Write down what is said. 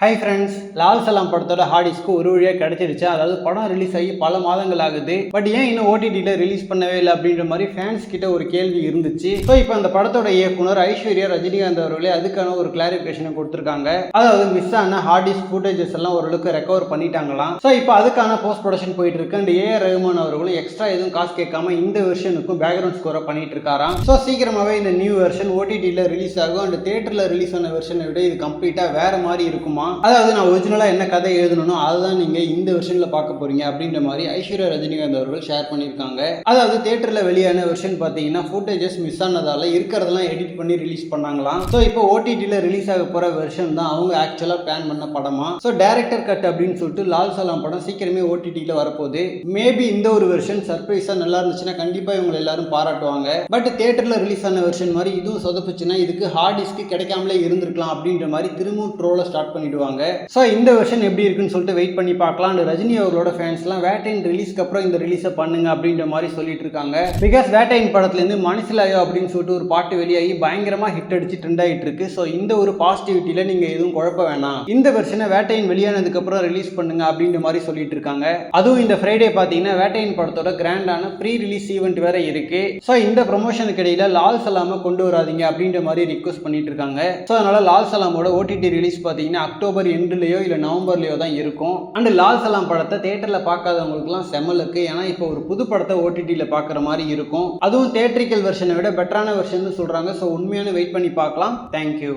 Hi friends, Lal Salaam படத்தோட ஹார்டிஸ்க்கு ஒரு வழியாக கிடைச்சிருச்சு. அதாவது படம் ரிலீஸ் ஆகி பல மாதங்கள் ஆகுது. பட் ஏன் இன்னும் ஓடிடியில் ரிலீஸ் பண்ணவே இல்லை அப்படின்ற மாதிரி ஃபேன்ஸ் கிட்ட ஒரு கேள்வி இருந்துச்சு. ஸோ இப்போ அந்த படத்தோட இயக்குனர் ஐஸ்வர்யா ரஜினிகாந்த் அவர்களே அதுக்கான ஒரு கிளாரிஃபிகேஷனை கொடுத்துருக்காங்க. அதாவது மிஸ் ஆன ஹார்டிஸ்க் ஃபுட்டேஜஸ் எல்லாம் ஓரளவுக்கு ரெக்கவர் பண்ணிட்டாங்களாம். ஸோ இப்போ அதுக்கான போஸ்ட் ப்ரொடக்ஷன் போயிட்டு இருக்கு. அண்ட் ஏஆர் ரஹ்மான் அவர்களும் எக்ஸ்ட்ரா எதுவும் காசு கேட்காம இந்த வெர்ஷனுக்கும் பேக்ரவுண்ட் ஸ்கோரை பண்ணிட்டு இருக்காராம். ஸோ சீக்கிரமாகவே இந்த நியூ வெர்ஷன் ஓடிடியில் ரிலீஸ் ஆகும். அண்ட் தியேட்டரில் ரிலீஸ் ஆன வெர்ஷனை விட இது கம்ப்ளீட்டாக வேற மாதிரி இருக்குமா. அதாவது நான் ஒரிஜினலாக என்ன கதை எழுதணும் அதுதான் நீங்கள் இந்த வெர்ஷனில் பார்க்க போறீங்க அப்படின்ற மாதிரி ஐஸ்வர்யா ரஜினிகாந்த் அவர்கள் ஷேர் பண்ணியிருக்காங்க. அதாவது தியேட்டரில் வெளியான வெர்ஷன் பார்த்தீங்கன்னா ஃபுட்டேஜஸ் மிஸ் ஆனதால இருக்கிறதெல்லாம் எடிட் பண்ணி ரிலீஸ் பண்ணாங்களாம். ஸோ இப்போ ஓடிடியில் ரிலீஸ் ஆக போகிற வெர்ஷன் தான் அவங்க ஆக்சுவலாக பிளான் பண்ண படமா. ஸோ டேரக்டர் கட் அப்படின்னு சொல்லிட்டு லால் சலாம் படம் சீக்கிரமே ஓடிடியில் வரப்போகுது. மேபி இந்த ஒரு வெர்ஷன் சர்ப்ரைஸாக நல்லா இருந்துச்சுன்னா கண்டிப்பாக இவங்க எல்லாரும் பாராட்டுவாங்க. பட் தியேட்டரில் ரிலீஸ் ஆன வெர்ஷன் மாதிரி இதுவும் சொதப்புச்சுன்னா இதுக்கு ஹார்ட் டிஸ்க்கு கிடைக்காமலே இருந்திருக்கலாம் அப்படின்ற மாதிரி திரும்பவும் ட்ரோலை ஸ்டார்ட் பண்ணிடுவாங்க. ஸோ இந்த வெர்ஷன் எப்படி இருக்குன்னு சொல்லிட்டு வெயிட் பண்ணி பார்க்கலாம். அண்ட் ரஜினி அவர்களோட ஃபேன்ஸ்லாம் வேட்டையின் ரிலீஸ்க்கு அப்புறம் இந்த ரிலீஸை பண்ணுங்க அப்படின்ற மாதிரி சொல்லிட்டு இருக்காங்க. பிகாஸ் வேட்டையின் படத்துலேருந்து மனசிலாயோ அப்படின்னு சொல்லிட்டு ஒரு பாட்டு வெளியாகி பயங்கரமாக ஹிட் அடிச்சு ட்ரெண்ட் ஆகிட்டு இருக்கு. ஸோ இந்த ஒரு பாசிட்டிவிட்டியில் நீங்கள் எதுவும் குழப்ப வேணாம், இந்த வெர்ஷனை வேட்டையின் வெளியானதுக்கு அப்புறம் ரிலீஸ் பண்ணுங்க அப்படின்ற மாதிரி சொல்லிட்டு இருக்காங்க. அதுவும் இந்த ஃப்ரைடே பார்த்தீங்கன்னா வேட்டையின் படத்தோட கிராண்டான ப்ரீ ரிலீஸ் ஈவெண்ட் வேற இருக்கு. ஸோ இந்த ப்ரொமோஷனுக்கு இடையில லால் சலாமை கொண்டு வராதிங்க அப்படின்ற மாதிரி ரிக்வஸ்ட் பண்ணிட்டு இருக்காங்க. ஸோ அதனால லால் சலாமோட ஓடிடி ரிலீஸ் பார்த்தீங்கன்னா அக்டோபர் எண்ட்லயோ இல்லை நவம்பர்லயோ தான் இருக்கும். அண்ட் லால் சலாம் படத்தை தியேட்டரில் பார்க்காதவங்களுக்குலாம் செம்மலுக்கு. ஏன்னா இப்போ ஒரு புது படத்தை ஓடிடியில் பார்க்குற மாதிரி இருக்கும். அதுவும் தியேட்ரிக்கல் வெர்ஷனை விட பெட்டரான வெர்ஷன் சொல்கிறாங்க. ஸோ உண்மையான வெயிட் பண்ணி பார்க்கலாம். தேங்க்யூ.